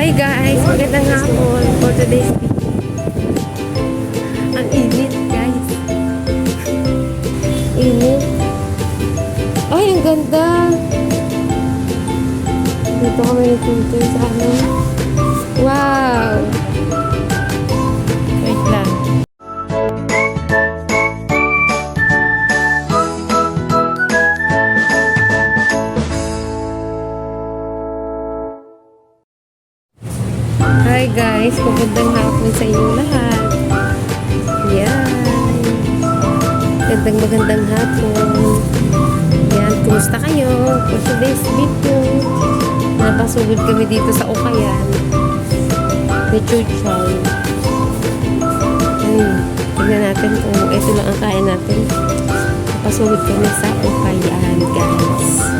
Hi guys, magandang hapon for today's video. Ang init guys. Init. Ay, ang ganda. Dito kami nagtutoy sa ano. Wow. Wait lang. Hi guys, magandang hapon sa inyo lahat. Yan. Magandang hapon. Yan, kumusta kayo? For today's video, napasugod kami dito sa Ukayan. May chuchay. Tignan natin kung ito lang ang kaya natin. Napasugod kami sa Ukayan, guys.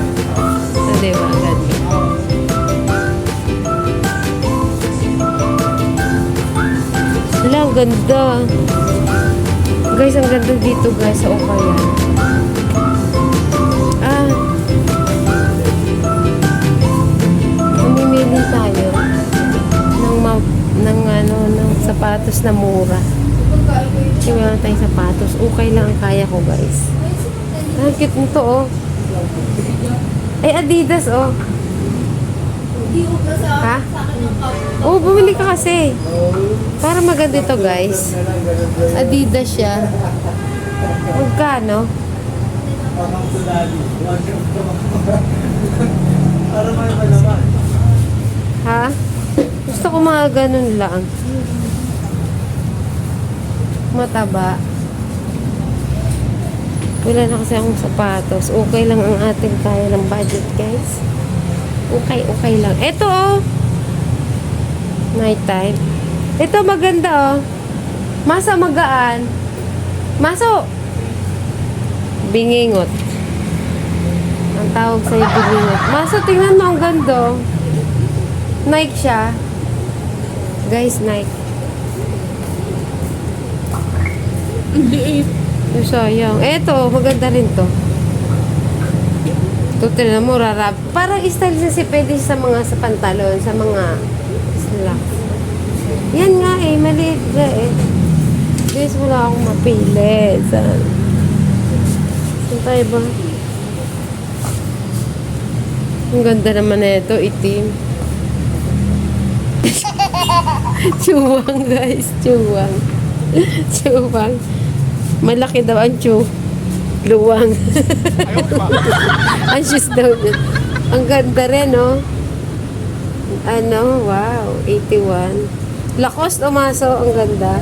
So, diba? Ganda. Wala, ang ganda. Guys, ang ganda dito guys sa Ukayan. Mamimili tayo ng sapatos na mura. Kasi wala tayong sapatos. Okay lang ang kaya ko guys. Ang cute nito oh. Ay, Adidas oh. Ha? Oh, bumili ka kasi. Para maganda ito, guys. Adidas siya. Magkano? Ha? Gusto ko mga ganun lang. Mataba. Wala na kasi akong sapatos. Okay lang ang ating kaya ng budget, guys. Okay lang. Ito oh. Night time. Ito maganda oh. Masa magaan. Maso. Bingingot. Ang tawag sa'yo bingingot. Maso, tingnan mo ang ganda. Nike siya. Guys, Nike. Sayang. Ito, maganda rin to. Tutin na mo, rarap. Parang style kasi pwede sa mga sa pantalon, sa mga slacks. Yan nga eh, maliit na eh. Guys, wala akong mapili. Saan tayo ba? Ang ganda naman na ito, itim. Chuwang guys, chuwang. Chuwang. Malaki daw ang chu. Luwang. Ang shoes daw yun. Ang ganda rin, no? Ano? Wow. 81. Lacoste o Maso. Ang ganda.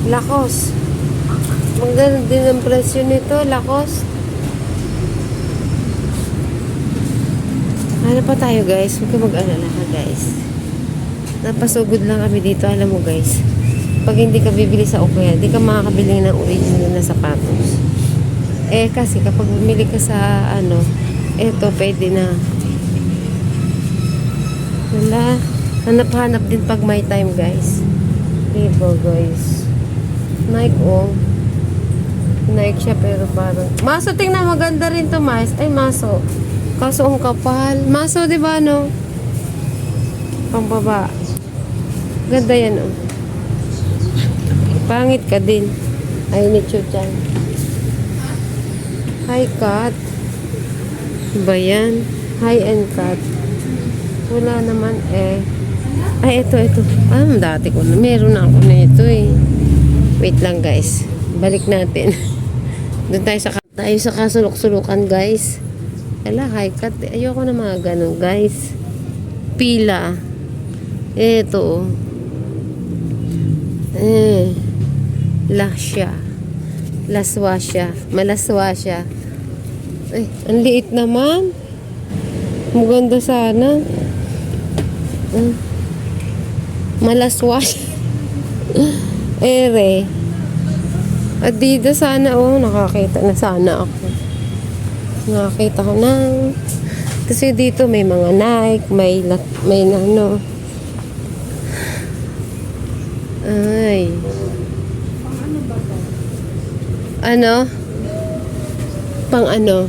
Lacoste. Maganda din ang presyo nito. Lacoste. Ano pa tayo, guys? Huwag ka mag-alala ka, guys. Napasugod lang kami dito. Alam mo, guys. Pag hindi ka bibili sa Ukayan, hindi ka makakabili ng original na sapatos. Eh, kasi kapag bumili ka sa, eto, pwede na. Wala. Hanap-hanap din pag may time, guys. Diba, guys? Nike, oh. Nike siya, pero parang... Maso, tingnan, maganda rin to, Mas. Ay, Maso. Kaso, ang kapal. Maso, diba, no? Pambaba. Ganda yan, oh. Pangit ka din. Ay, ni Chuchan. High cut. Ba yan? High and cut. Wala naman eh. Ay, ito. Dati ko na. Meron na ako na ito eh. Wait lang guys. Balik natin. Doon tayo sa kasulok-sulukan guys. Ala, high cut. Ayoko na mga ganun guys. Pila. Ito. Lasya. Laswasya. Malaswasya. Ay, ang liit naman. Maganda sana. Malaswasya. Ere. Adidas sana. Oh, nakakita na sana ako. Nakakita ko na. Kasi dito may mga Nike. May ano. Ay. Ano? Pang ano?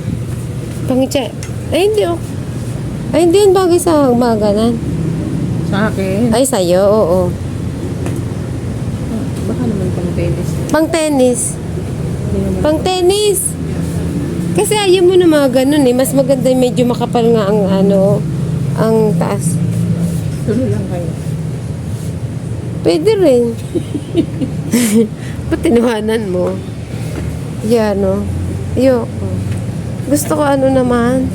Pang check. Ay, hindi oh. Ay, hindi yun bagay sa maganan. Sa akin. Ay, sa'yo, oo. Baka naman pang tennis. Pang tennis. Hindi naman. Pang tennis. Kasi ayaw mo na mga ganun eh. Mas maganda yung medyo makapal nga ang ano, ang taas. Tuloy lang kayo. Pwede rin. Ba't tinawanan mo? Yan, no? Ayoko. Gusto ko ano naman.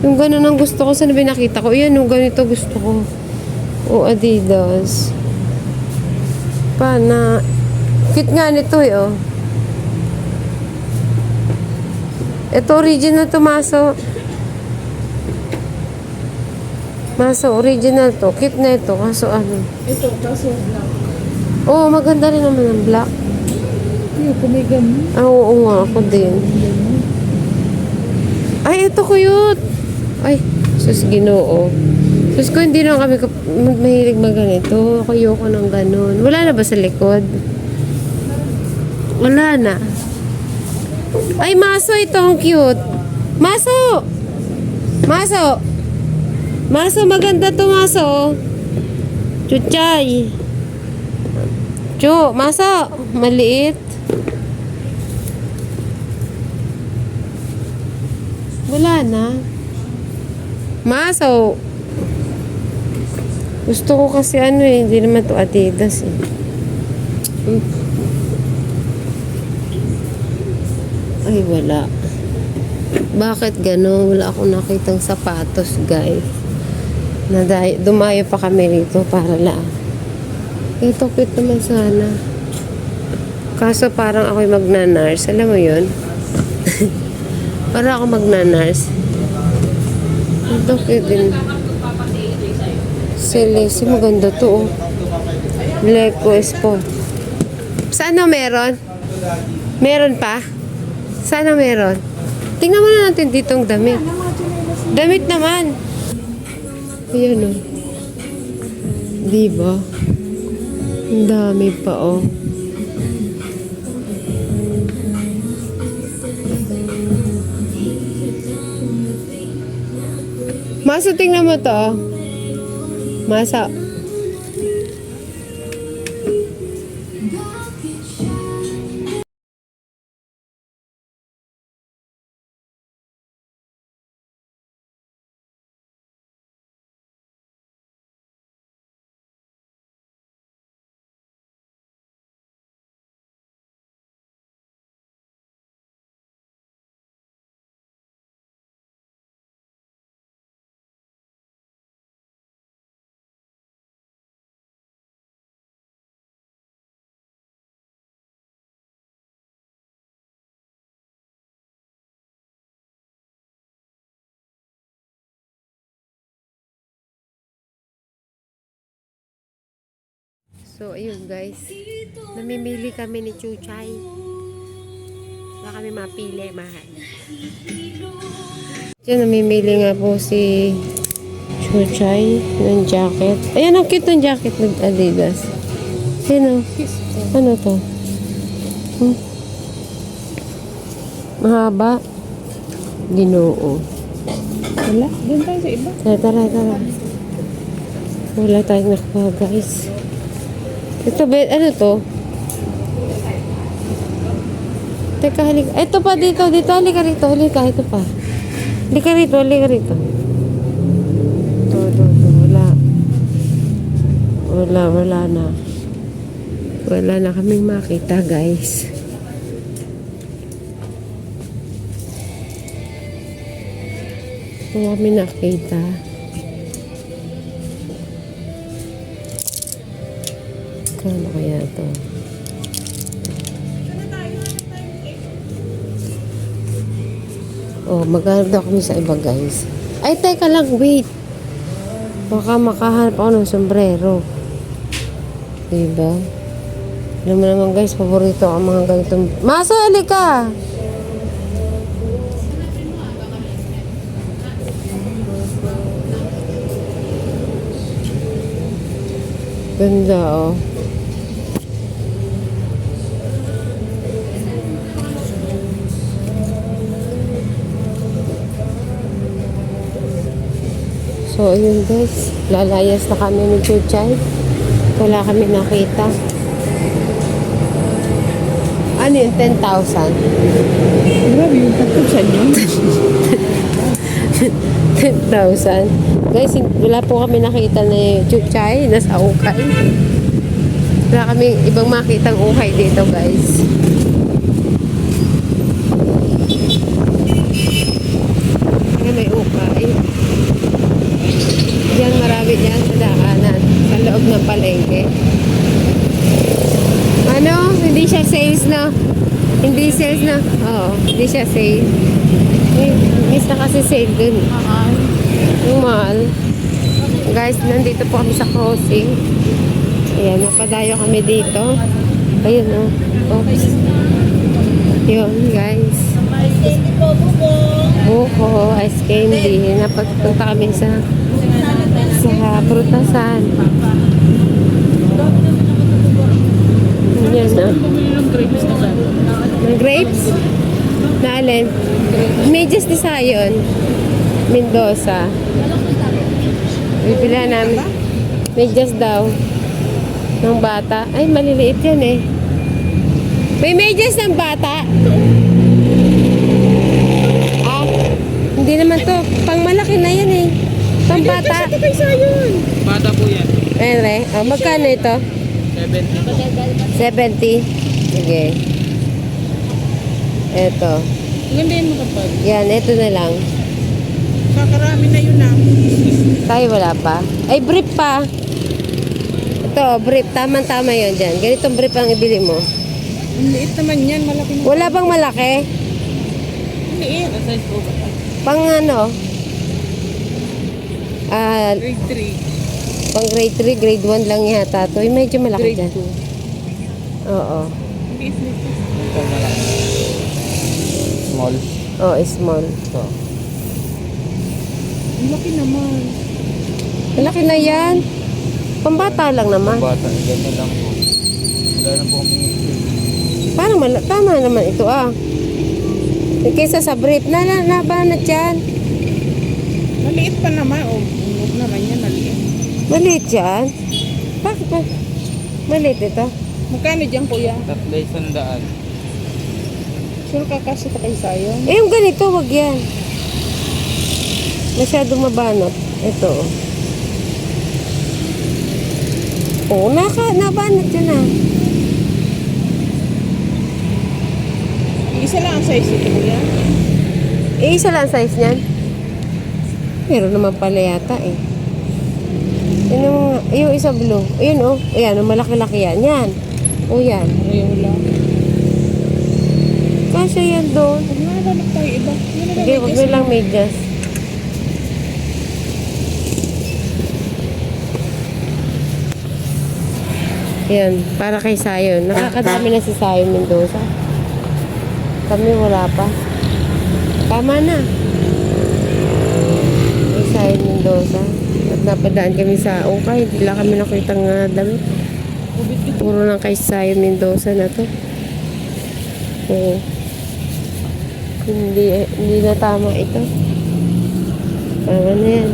Yung ganun ang gusto ko. Saan ba nakita ko? Yan, yung ganito gusto ko. O Adidas. Pana. Cute nga nito eh, oh. Ito original to, Maso. Maso, original to. Cute na ito. Kaso ano. Ito, kaso black. Oo, maganda rin naman ang black. Yung kumigam. Ah, oo nga, ako din. Ay, ito cute. Ay, sus, Ginoo. Sus ko, hindi na kami mahilig maganito. Ayoko ng ganun. Wala na ba sa likod? Wala na. Ay, Maso, ito ang cute. Maso! Maso! Maso, maganda to, Maso. Chuchay. Chu, Maso. Maliit. Wala na. Maso. Gusto ko kasi ano eh, hindi naman to Adidas eh. Ay, wala. Bakit gano'n? Wala akong nakitang sapatos, guys. Dumayo pa kami rito para lang. Ito, cute naman sana. Kaso parang ako'y magnanars. Alam mo yun? Para ako magnanars. Ito, cute din. Celeste, maganda to, oh. Leco Sport. Sana meron? Meron pa? Sana meron. Tingnan muna natin ditong damit. Damit naman. Ayan, oh. Diba? Ang dami pa, oh. Maso, tingnan mo to, oh. Masa. So, ayun guys. Namimili kami ni Chuchay. Baka kami mapili, mahal. Diyan, namimili nga po si Chuchay ng jacket. Ayan, ang cute ng jacket ng Adidas. Sino? Ano to? Mahaba. Ginoo. Wala, doon tayo sa iba. Tara. Wala tayong nakuha, guys. Ito, ano to? Teka, halika. Ito pa, dito. Halika rito. Ito pa. Halika rito. Ito. Wala na. Wala na kaming makita, guys. Wala kami nakita. Ano kaya ito? Oh, maghanap daw kami sa iba, guys. Ay, teka lang, wait. Baka makahanap ako ng sombrero. Diba? Alam mo naman, guys, paborito ang mga ganitong... Maso, halika! Ganda, oh. So, ayun guys. Lalayas na kami ni Chuchay. Wala kami nakita. Ano yun? 10,000? Grabe yung tatlo sa inyo. 10,000. Guys, wala po kami nakita ni Chuchay. Nasa ukay. Wala kami ibang makitang ukay dito guys. Kaya may ukay. Diyan marami dyan sa daanan. Sa loob ng palengke. Ano? Hindi siya sales na. Hindi sales na. Oo, hindi siya sales. Miss na kasi sale dun. Yung mahal. Guys, nandito po kami sa crossing. Ayan, napadayo kami dito. Ayun, oh. Oops. Yun, guys. Buko, ice candy. Napagpunta kami sa prutasan. Yan, oh. Yung grapes na ba? Ng grapes? Na alin? Medyas ni Sayon. Mendoza. Bibila namin. Medyas daw. Ng bata. Ay, maliliit yan eh. May medyas ng bata. Ah, hindi naman to. Pang malaki na yan eh. Pang bata. Ito kay Sayon. Bata po yan. Ayun oh, magkano ito? 70. 70. Sige. Eto. Ganda yun mo kapag. Yan, ito na lang. Kakarami na yun ah. Tayo wala pa. Ay, brief pa. Ito, brief. Tama-tama yun dyan. Ganitong brief ang ibili mo. Ang liit naman yan. Malaki na. Wala bang malaki? Ang liit. Ang size po ba? Pang ano? Grade 3. Pang grade 3, grade 1 lang yata to. Ay, medyo malaki Grade dyan. 2. Oo. Liit na ito. Ito malaki. Small. Oo, small. Ito. Ang laki naman. Malaki na yan. Pambata lang naman. Bata. Ganyan lang po. Wala na po kami. Parang tama naman ito ah. Kaysa sa brief, nabanat yan. Maliit pa naman. O, huwag naman yan. Maliit. Maliit yan. Bakit ba? Maliit ito. Magkano dyan kuya? Tatlo 100. Sure ka kasi ito kay Sayon? Eh, yung ganito, wag yan. Masyadong mabanat. Ito. Oo, nabanat yan ah. Isa lang ang size ito kuya. Eh, isa lang size niyan. Meron naman pala yata eh. Yung isa blue. Ayun oh. Ayan, yung malaki-laki yan. Yan. O yan. Ayaw lang. Kasya yan doon. Huwag na naman tayo iba. Yun na Sige, lang. wag na lang medyas. Yan, para kay Sayon. Nakakadami na si Sayon Mendoza. Kami wala pa. Tama na. Kay Sayon Mendoza. At napadaan kami sa ukay. Hindi lang kami nakitang damit. Puro lang kay Sayon Mendoza na to. Oo. Hindi na tama ito. Tama na yan.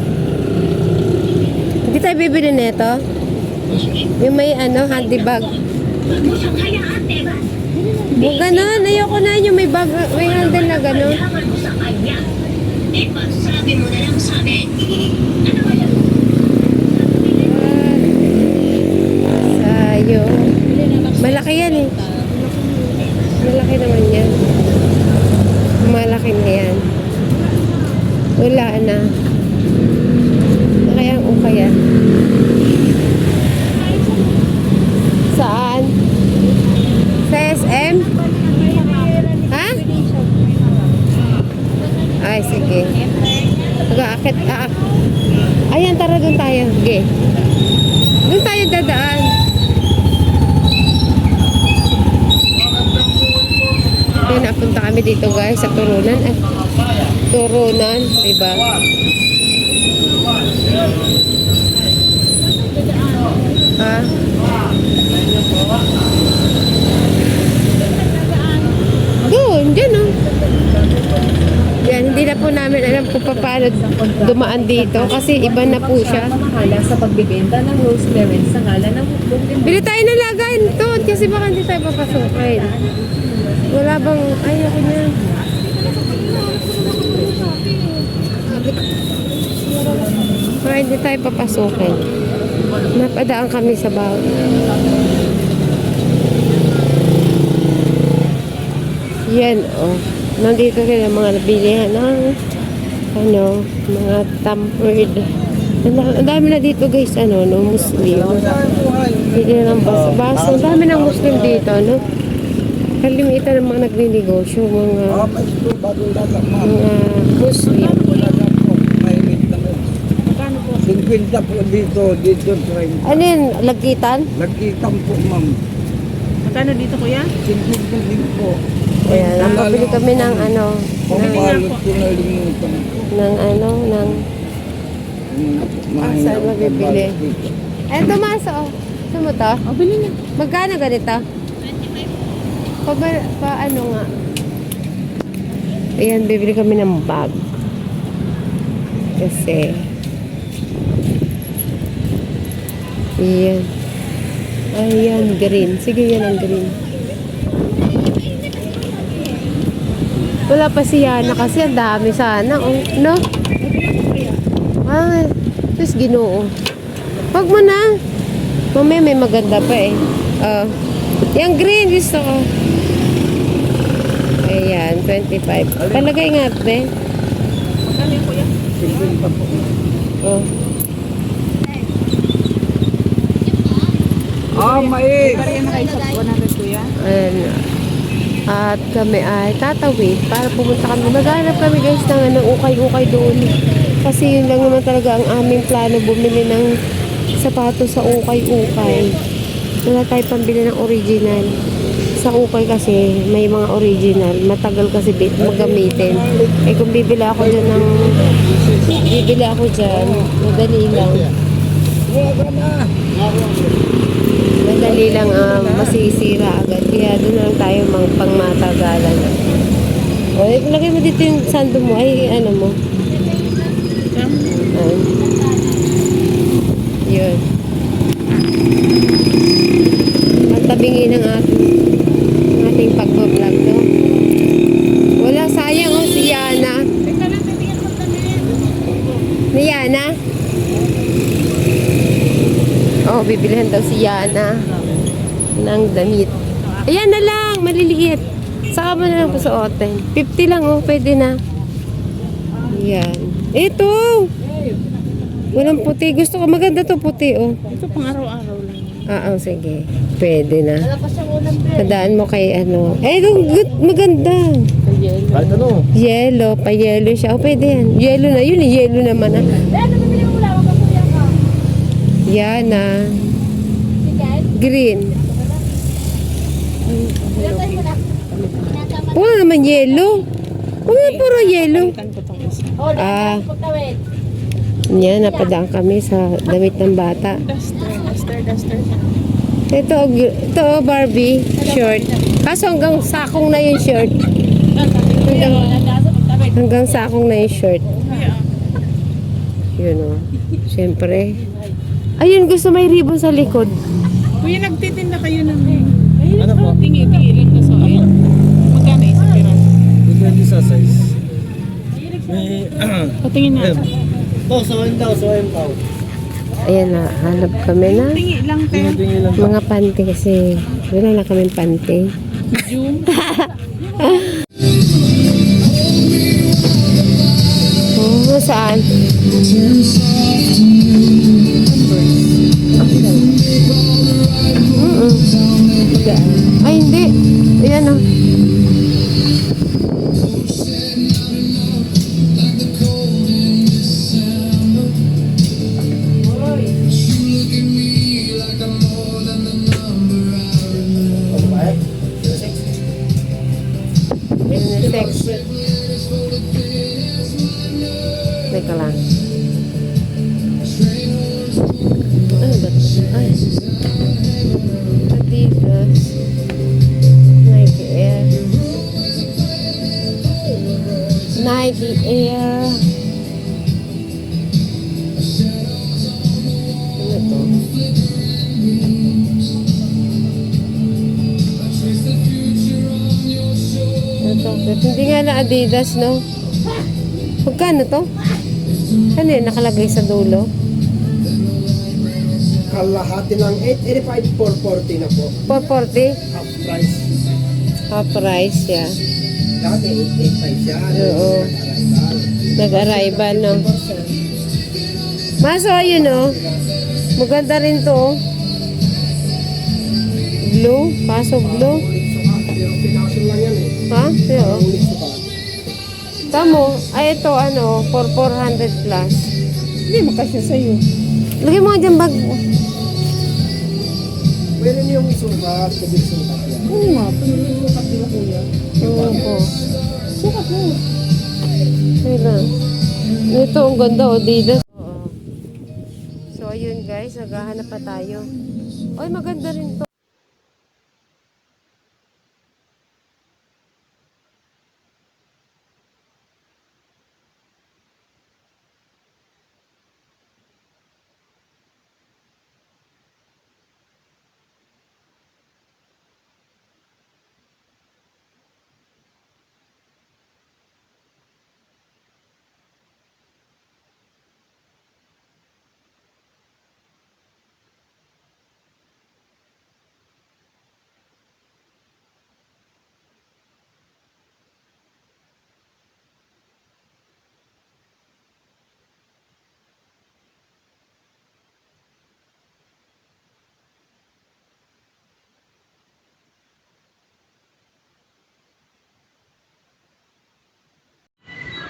Hindi tayo bibili nito. Yung may handy bag. Yung ganon, ayoko na yung may bag, may handle na ganon. Sayo. Malaki yan eh. Malaki naman yan. Malaki na yan. Wala na. Kaya ang ukaya. Saan? Sa SM? Ha? Ay, sige. Mag-aakit. Ayan, tara doon tayo. Sige. Doon tayo dadaan. Ayan, napunta kami dito guys sa Turunan. Turunan, diba? Ha? Doon, dyan oh. Yan, hindi Hindi na po namin alam kung paano dumaan dito kasi iba na po siya. Pamamahala sa pagbibenta ng rosemary sa ngalan ng Bukidnon. Bili tayo ng lagayan to kasi baka hindi tayo papasukin. Wala bang, ay ako niya. Baka hindi tayo papasukin. Napadaan kami sa bawat. Yan, oh. Nandito rin ang mga nabilihan ng ano, mga tampered. Ang dami na dito guys, ano, no, Muslim. Hindi na ng baso. Ang dami ng Muslim dito, no? Kalimitan ng mga nagninegosyo, mga Muslim. 50 po dito 30. Ano yun, lagkitan? Nagkitang po, ma'am. Magkano dito kuya? 50 din po. Ayan, nakabili kami ng ano, Pambalot ko na limutan. ng ano, ng saan mabibili? Eh, tumaso, oh. Gusto mo to? O, bili na. Magkano ganito? 25. Pa ano nga? Ayan, bibili kami ng bag. Kasi, ayan. Ayan, green. Sige, yan ang green. Wala pa si Yana kasi ang dami sana. Oh, no? Ah, just ginoo. Wag mo na. Mamaya may maganda pa eh. Yung green gusto ko. Ayan, 25. Palagay nga, te. Magkano yung kuya? 50 po. Oh. Mais! Kaya na kayo sa 100 kuya? Ayan. At kami ay tatawid para pumunta kami. Maghanap kami guys ng ano, ukay-ukay doon. Kasi yun lang naman talaga ang aming plano, bumili ng sapatos sa ukay-ukay. Wala tayo pambili ng original. Sa ukay kasi may mga original. Matagal kasi magamitin. Eh kung bibili ako dyan madali lang. Madali lang masisira agad. Kaya doon lang tayo pangmatagalan. O, lagay mo dito yung sando mo. Ay, ano mo. Yun. At tabingin ng ating pagbablog, no? Wala, sayang, oh, si Yana. Ni Yana? Oh, bibilihan daw si Yana ng damit. Ayan na lang, maliliit. Saka mo na lang pasuotin. 50 lang, oh, pwede na. Yan. Ito! Walang puti. Gusto ko, maganda to puti, oh. Ito pang araw-araw lang. Oo, sige. Pwede na. Tandaan mo kay ano. Eh, maganda. Kahit ano? Yellow, pa-yellow siya. Oh, pwede yan. Yellow na. Yun, yellow naman. Ah. Yan na. Green. Puro naman yellow. Puro yellow. Tan ko tong isa. Ah. Yan, napadaan kami sa damit ng bata. Duster. Ito, Barbie, short. Kaso hanggang sakong na yung shirt. Hanggang sakong na yung shirt. Yun o. Siyempre. Ayun, gusto may ribbon sa likod. Kuya, nagtitinda kayo ng Ano po? tingi-tingi lang na so ayun. Magkano isa piraso? Depende sa size. May... Patingin na. Ito, sawain daw. Ayan na, hanap kami na Tingi lang te. Tingin lang. mga panty kasi wala na kami panty. Zoom. Oh, saan? Ay, hindi. Ayan o. Unisex. Teka lang. Ano ba? Ay. Adidas. Nike Air. Nike the air. Ano to? Ito, hindi nga na Adidas, no? Magkano to? Ano yun, nakalagay sa dulo? Kalahati ng 885, 440 na po. 440? Half price. Half price, yeah. Dati 885 siya. Oo. Nag-arrival, no? Maso, ayun, no? Maganda rin to, oh. Blue? Pasok blue? Pero pinasok lang yan eh. Ha? Pero, Ulit sa pala. tamo, ay ito, ano, for 400 plus. Hindi makasya sa'yo. Lagay mo nga dyan bag. Pwede niyo yung isukat, kabili sukat yan. Oo nga, pinili mo kapila kuya. Oo po. Sukat mo. Kailan? Ito, ang ganda, o, Adidas. Oo. So, ayun guys, naghahanap pa tayo. Ay, maganda rin to.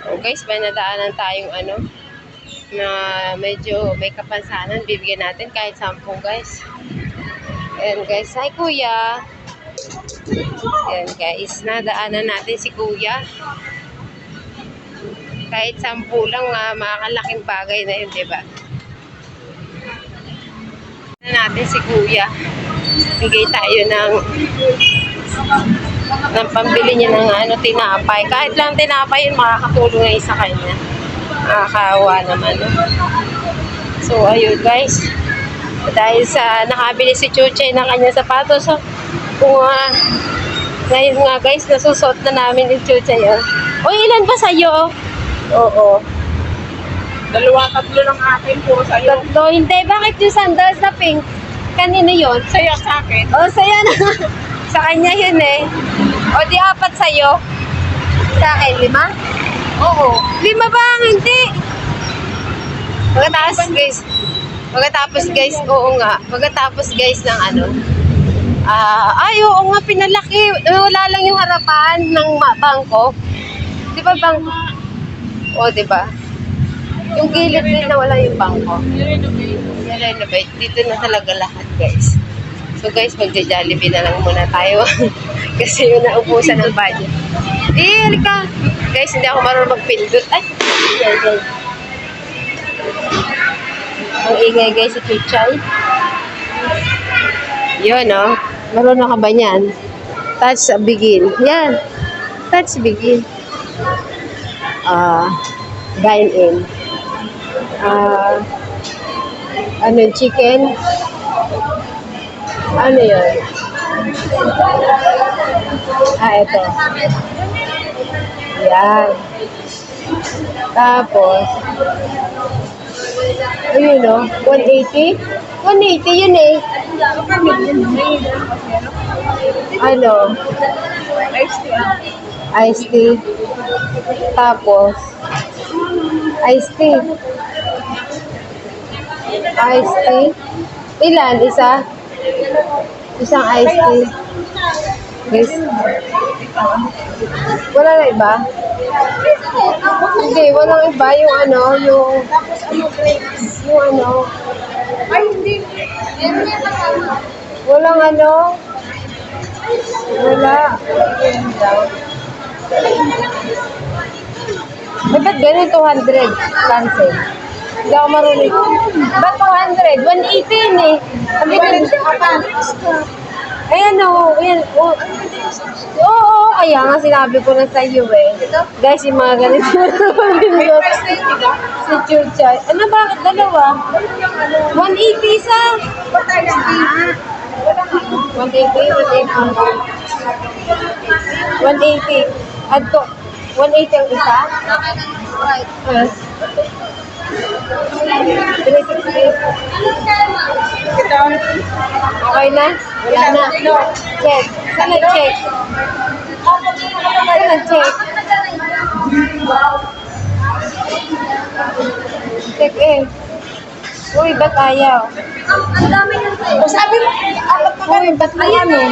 Oh, guys, may nadaanan tayong ano na medyo may kapansanan. Bibigyan natin kahit 10 guys. Ayan guys, hi kuya. Ayan guys, nadaanan natin si kuya. Kahit 10 lang, makakalaking bagay na yun, diba? Natin si kuya. Bigay tayo ng pambili niya ng ano, tinapay. Kahit lang tinapay yun, makakatulong na sa kanya. Nakakawa naman, no? So, ayun guys. Dahil sa nakabili si Chuchay ng kanya sapatos, so, kung ngayon nga guys, nasusot na namin ni Chuchay. O, ilan ba sa'yo? Oo. 2, 3 ng akin, puro sa'yo. Tatlo, hindi. Bakit yung sandals na pink? Kanino yun? Sa'yo sa akin. O, sa'yo na. Sa kanya yun eh. O, di 4 sa'yo. Sa akin, 5? Oo. 5 ba? Hindi. Pagkatapos guys, oo nga. Pagkatapos guys ng ano, oo nga, pinalaki. Wala lang yung harapan ng bangko. Di ba bangko? O, di ba? Yung gilid din na wala yung bangko. I-renovate. Dito na talaga lahat guys. So guys, magja-Jollibee na lang muna tayo. Kasi yun naubusan ng budget. Halika. Guys, hindi ako marunong magpindot. Ay, guys. Ang ingay guys si Chuchay. Yun, no? Marunong ka ba niyan? Touch, begin. Yan. Touch, begin. Dine in. Ano, chicken? Ano yun? Ito. Yan. Tapos, ayun, no? 180? 180 yun eh. Ano? Iced tea. Tapos, iced tea. Iced tea. Ilan? Isa? Isang iced tea. Guys. Wala na iba? Hindi, walang iba. Yung ano, yung ano. Ay, hindi. Walang ano. Wala. Ba't ganun 200? Cancel. Hindi ako marunong. Ba't 200? 180 yun eh. Sabi ko, Ayan o, ayan. Oo, kaya nga sinabi ko na sa iyo eh. Guys, yung mga ganito na si Chuchay. Ano bakit dalawa? 180 isa. 180. Add to. 180 ang isa? Yes. 360. Okay na? Wala na. Check. Saan nag-check? Saan nag-check? Check eh. Uy, ba't ayaw? O sabi mo, apat pa Uy, ba't na yan eh?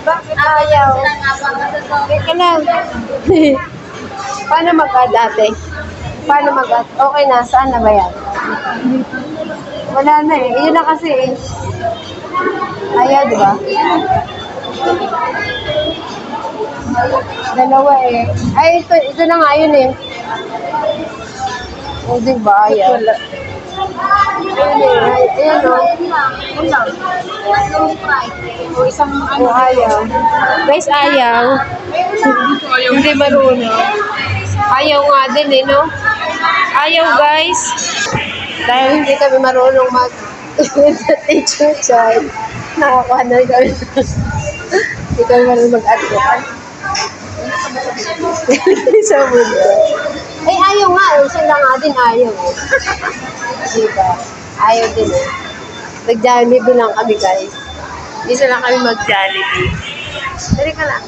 Bakit ayaw? Teka lang. Paano mag-add ate? Paano mag-add? Okay na, saan na ba yan? Wala na eh. Yun na kasi eh. Ayaw, di ba? Dalawa eh. Ay, ito na nga yun eh. O, di ba? Ayaw. Ayun eh. Ayan o. O, ayaw. Guys, ayaw. Hindi marunong. Ayaw nga din eh, no? Ayaw, guys. Dahil hindi kami marunong teacher child. Nakakuha na rin kami. Hindi kami marunong mag-advocate. Sa mundo. Ay, ayaw nga eh. Sila nga din ayaw eh. Diba? Ayaw din eh. Nag-Jollibee lang kami, guys. Isa lang kami mag-Jollibee. Dali ka lang.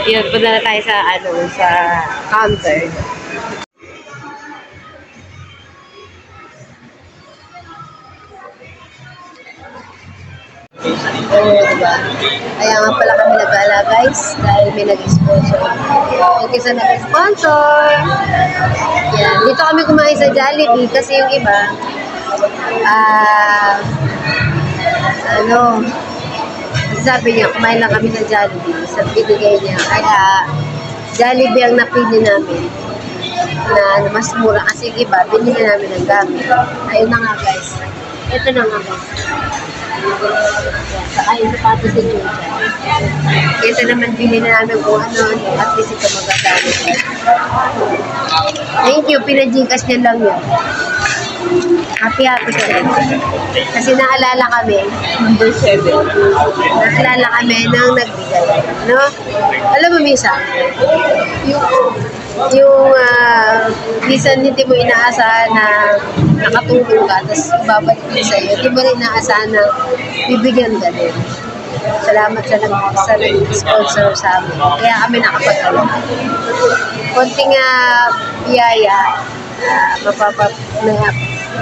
Yun, punta na tayo sa counter. Kaya nga pala kami nag-ala, guys, dahil may nag-sponsor. Yung isa nag-sponsor. Yan, dito kami kumain sa Jollibee kasi yung iba, sabi niya, kumain lang kami sa Jollibee. Sa binigay niya. Kaya, Jollibee ang napili namin. Na mas mura kasi yung iba, binili namin ng gamit. Ayun na nga, guys. Ito na nga, guys. Ayun, sapatos si Chucha. Ito naman, binili namin kung ano, at least ito magagamit. Thank you, pinagikas niya lang yun. Happy ka rin. Kasi naalala kami, number 7. naalala kami nang nagbigay. No? Alam mo, Misa, yung minsan hindi mo inaasahan na nakatulong ka, tapos babalik mo sa'yo, hindi mo rin inaasahan na bibigyan ka din. Salamat sa nag-sponsor sa amin. Kaya kami nakapagkaroon. Konting biyaya,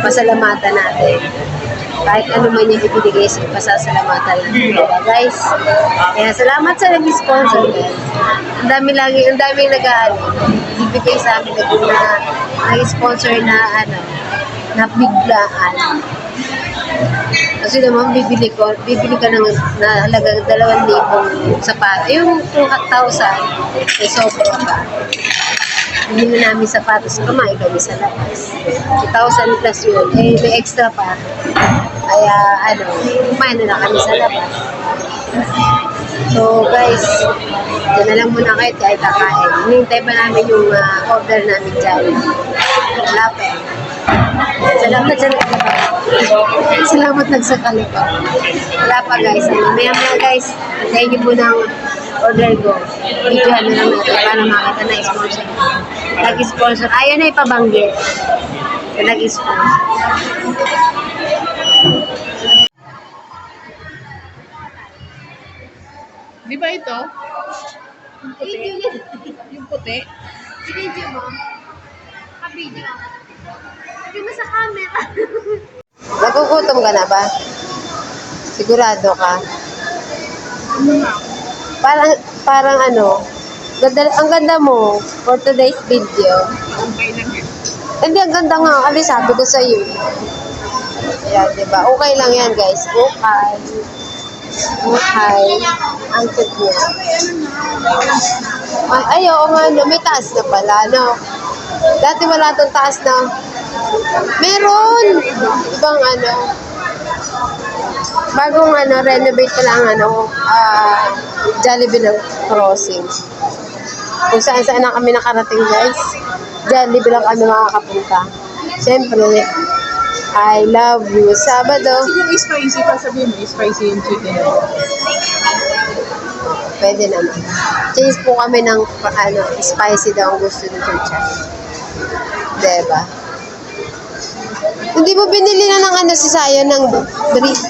pasalamatan natin. Kahit ano man yung ibinigay sa pasasalamatan natin. Diba, guys? Kaya salamat sa nag-sponsor, guys. Ang daming ibigay sa amin nag-sponsor na biglaan. Kasi naman, bibili ka na halagang 2,000 sapatos. Yung 2,000, may sobra pa. Bili namin sapatos, kumain kami sa labas. 2,000 plus yun. Eh, may extra pa. Kaya, kumain na kami sa labas. So, guys, dyan na lang muna kahit kakain. Hinihintay pa namin yung order namin dyan. Wala pa. Salamat nagsakali pa. Wala pa, guys. Maya guys, thank you po ng order ko. Videohan na lang natin para makita na sponsor. Nag-sponsor. Ayaw na ipabanggit. Nag-sponsor. Di ba ito? Yung puti? Video mo. Ka-video. Hindi mo sa camera. Nagugutom ka na ba? Sigurado ka? Parang ang ganda mo for today's video. Okay lang yun. Hindi, ang ganda nga. Kasi sabi ko sa iyo. Ayan, diba? Okay lang yan, guys. Okay. Ang cute niya. Ay, oo nga, may taas na pala, no? Dati wala itong taas na. Meron! Ibang ano. Bagong ano, renovate pa lang ano, Jollibee ng crossing. Kung saan na kami nakarating guys. Jollibee lang kami makakapunta. Siyempre, I love you. Sabado. Yung spicy pa sabihin mo, spicy yung chicken. Pwede naman. Change po kami ng ano, spicy daw ang gusto ni Chucha. Diba? Hindi mo binili na ng ano si Sayo ng brief.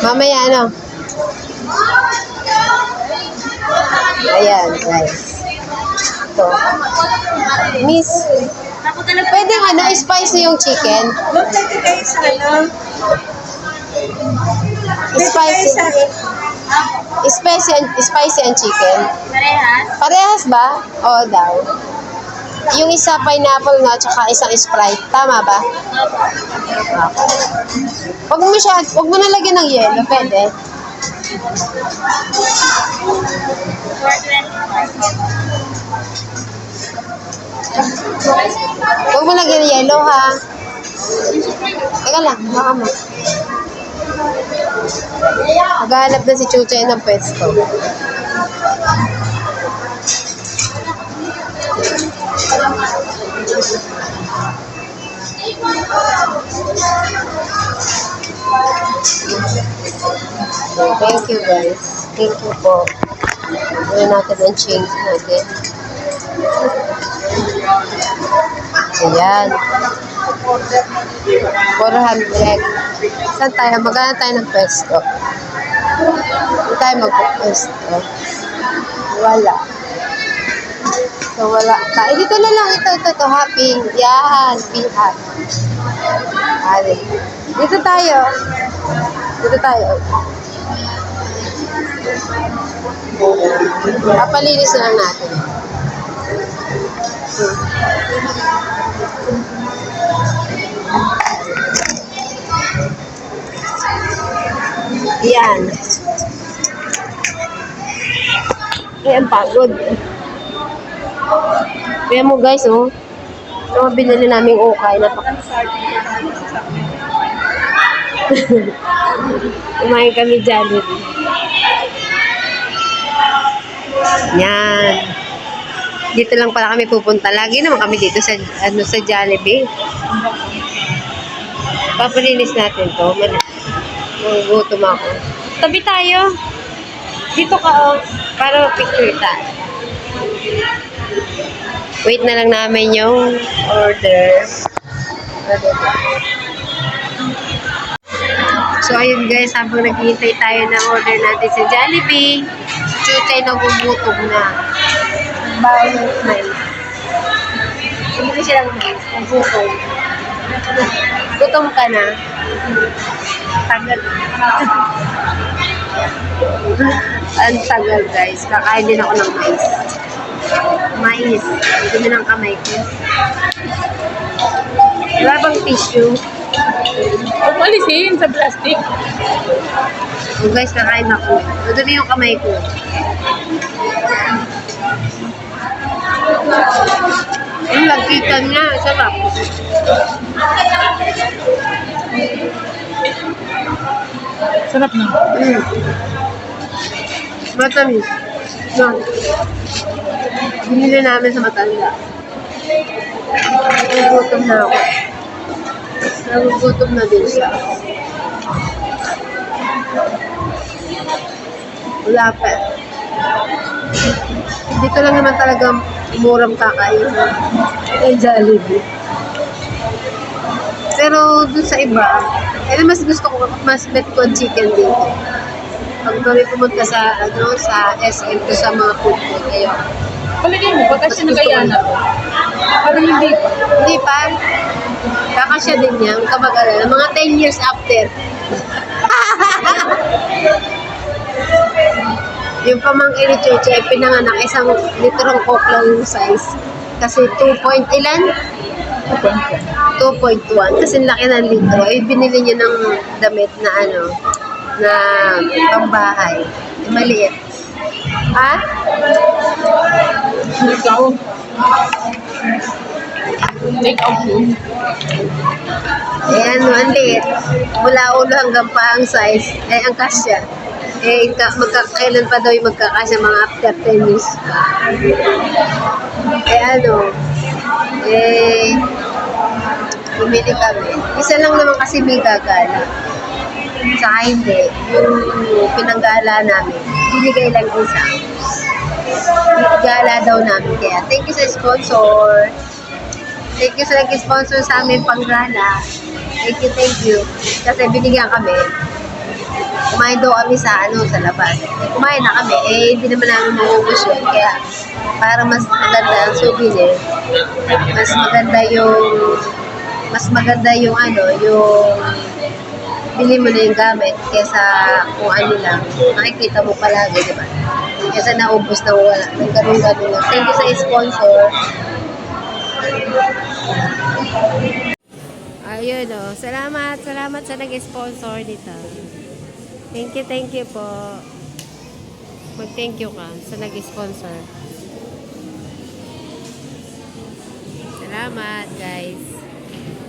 Mamaya ano. Ayan, guys. Ito. Miss, pwede ano, spicy yung chicken? Doon pwede kayo sa ano? Spicy. Spicy and chicken. Parehas? Parehas ba? Oo daw. Yung isa pineapple nga, tsaka isang Sprite. Tama ba? Okay. Huwag mo nalagyan ng yelo. Pwede. Huwag mo lagyan ng yelo, ha? Teka lang, baka mo. Maghanap na si Chuchay ng pwesto. Thank you guys. Thank you po. Gawin natin ang change natin. Ayan. 400. Saan tayo? Maghanap tayo ng pwesto. Saan tayo magpapwesto? Wala. So, wala. Dito na lang. Ito. Happy. Yan. Be happy. Ari. Dito tayo. Papalinis na lang natin. Yan. Ayan, pagod. Kaya mo guys, oh. Ito ang binili naming ukay. Kumain kami Jollibee. Yan. Dito lang pala kami pupunta. Lagi naman kami dito sa Jollibee. Papalinis natin to. Gutom ako. Tabi tayo. Dito ka, oh. Para picture tayo. Wait na lang namin yung order. So, ayun guys, habang naghihintay tayo ng order natin sa Jollibee, si Chuchay nagugutom na. Bye, smile. Hindi siya lang nagugutom. Gutom ka na. Tagal. Ang tagal guys. Kakain din ako ng mais. Mais. Dumi ng kamay ko. Wala bang tissue? Huwag alisin sa plastic. So guys, kakain ako. Dumi yung kamay ko. Yung lagkitan niya. Sarap. Sarap na. Matamis. No. Binili namin sa Matanda. Nagugutom na ako. Nagugutom na din siya. Wala pa. Dito lang naman talaga murang kakain. Ay, Jollibee. Pero dun sa iba, mas gusto ko, mas bet ko ang chicken dito. Pag kami pumunta sa SM ko sa mga food court, ayun. Palagay mo, pagka siya nagayana ko, parang hindi pa. Hindi pa. Kakasya din niya, ang kamag-alala. Mga 10 years after. Yung pamangkin ni Chuchay, pinanganak isang litrong coke lang yung size. Kasi 2 ilan? 2.1. Kasi laki ng litro. Eh, binili niya ng damit na na pambahay. Eh, maliit. Ha? Ikaw. Take out yun. Eh ano, ang liit. Mula ulo hanggang pa ang size. Eh, ang kasya. Eh, kailan pa daw yung magkakasya mga after 10 years. Eh ano, eh, bumili kami. Isa lang naman kasi may gagala. Saka hindi. Yung pinanggala namin, binigay lang isa. Gala daw namin. Kaya thank you sa sponsor. Thank you sa nag-sponsor sa amin panggala. Thank you. Kasi binigyan kami. Kumain daw kami sa labas. Kumain na kami. Eh, hindi naman namin maubos yun. Kaya, para mas maganda ang souvenir, mas maganda yung bili mo na yung gamit kesa kung ano lang. Makikita mo palagi, di ba? Kesa naubos na wala. Nagkaroon-garoon lang. Thank you sa sponsor. Ayun o. Salamat sa nag-sponsor dito. Thank you po. Mag-thank you ka sa nag-sponsor. Salamat, guys.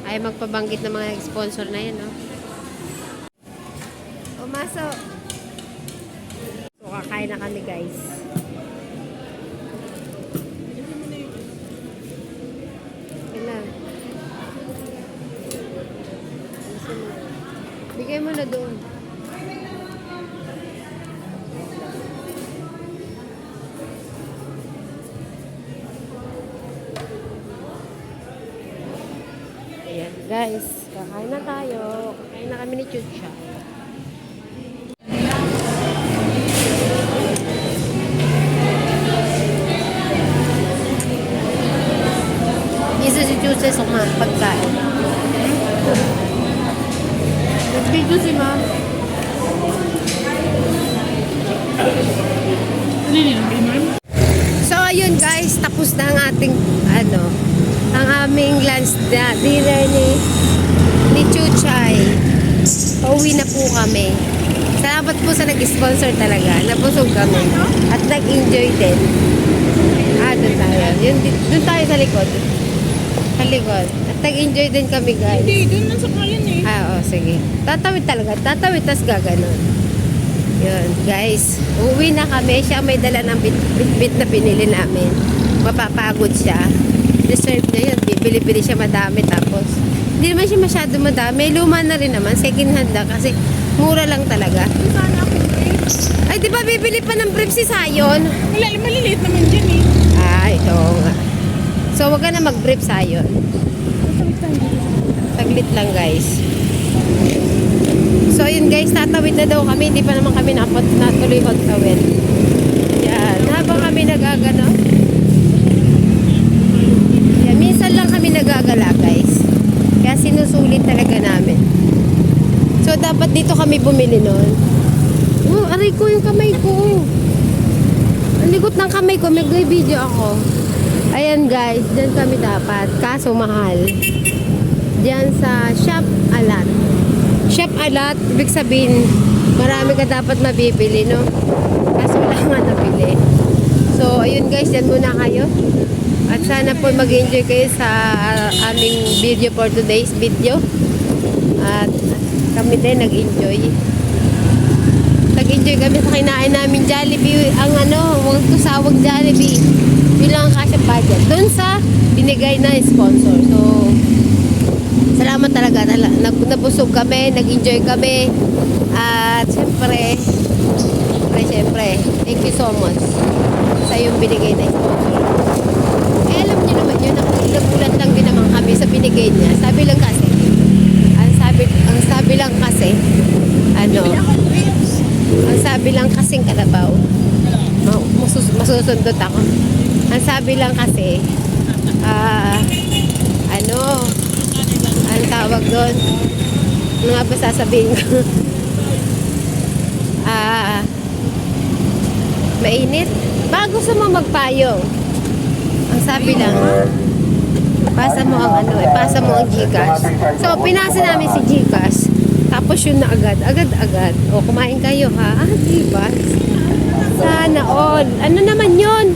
Ay, magpabanggit ng mga sponsor na yan, no? Pumasok. So, kakain na kami, guys. Kailan? Bigay mo na doon. Ayan, guys. Kakain na tayo. Kakain na kami ni Chucha. Isa si Chucha sa mga pagkain. Nag-video si ma'am. So, ayun guys. Tapos na ang ating, ang aming lunch dinner ni Chuchay. Pauwi na po kami. Salamat po sa nag-sponsor talaga. Nabusog kami. At nag-enjoy din. Doon tayo. Doon tayo sa likod. Sa likod. At nag-enjoy din kami, guys. Hindi, doon lang sa kayan eh. Oo, sige. Tatawid talaga. Tatawid, tas gaganon. Yun, guys. Uwi na kami. Siya may dala ng bit na pinili namin. Mapapagod siya. Deserve niya yun. Bibili-bili siya madami. Tapos, hindi naman siya masyado madami. Luma na rin naman. Second hand lang. Kasi, mura lang talaga. Sana ako Ay, di ba bibili pa ng brief si Sayon? maliliit naman dyan eh. Ay, oo nga. So, wag ka na mag-brief Sayon. Saglit lang, guys. So, yun guys, tatawid na daw kami. Hindi pa naman kami natuloy magtawid. Yan. Habang kami nagagano. Yan. Minsan lang kami nagagala, guys. Kaya sinusulit talaga namin. So, dapat dito kami bumili nun. Oh, aray ko yung kamay ko. Ang ligot ng kamay ko. Mag-video ako. Ayan, guys. Diyan kami dapat. Kaso, mahal. Diyan sa Shop Alat. Shop Alat, ibig sabihin, marami ka dapat mabibili, no? Kaso wala nga nabili. So, ayun guys, yan muna kayo. At sana po mag-enjoy kayo sa aming video for today's video. At kami din nag-enjoy. Nag-enjoy kami sa kinain namin Jollibee. Ang huwag kusawag Jollibee. Yun lang ang kasya budget. Doon sa binigay na sponsor. So, salamat talaga. Nabusog kami, nag-enjoy kami. At syempre, thank you so much sa yung binigay na sponsor. Eh, alam niyo naman yun, nagulat lang din naman kami sa binigay niya. Sabi lang kasi, ang sabi lang kasing kalabaw, masusundot ako. Ang sabi lang kasi, ang tawag doon, ano nga ba sasabihin ko? Mainit. Bago sa mga magpayong. Ang sabi lang, pasa mo ang pasa mo ang Gcash. So, pinasa namin si Gcash. Tapos yun na agad. O, kumain kayo ha? Diba? Sana all. Ano naman yun?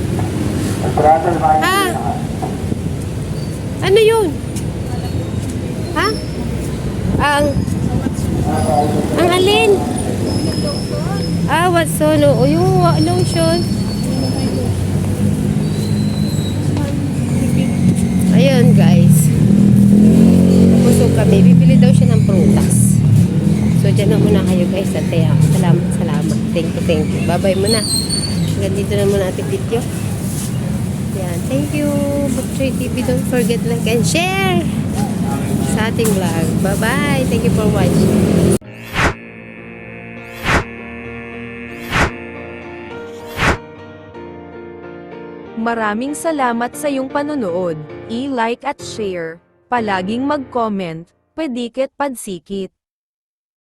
Ha? Ano yun? Ha? Ang alin? Watson. O yung lotion. Ayun guys. Busog kami. Bibili daw siya ng prutas. So dyan na muna kayo guys. At salamat. Thank you. Bye-bye muna. Hanggang dito na muna ating video. Yan. Thank you. Bukchoy TV. Don't forget like and share sa ating vlog. Bye-bye. Thank you for watching. Maraming salamat sa iyong panonood. I-like at share. Palaging mag-comment. Pedikit padsikit.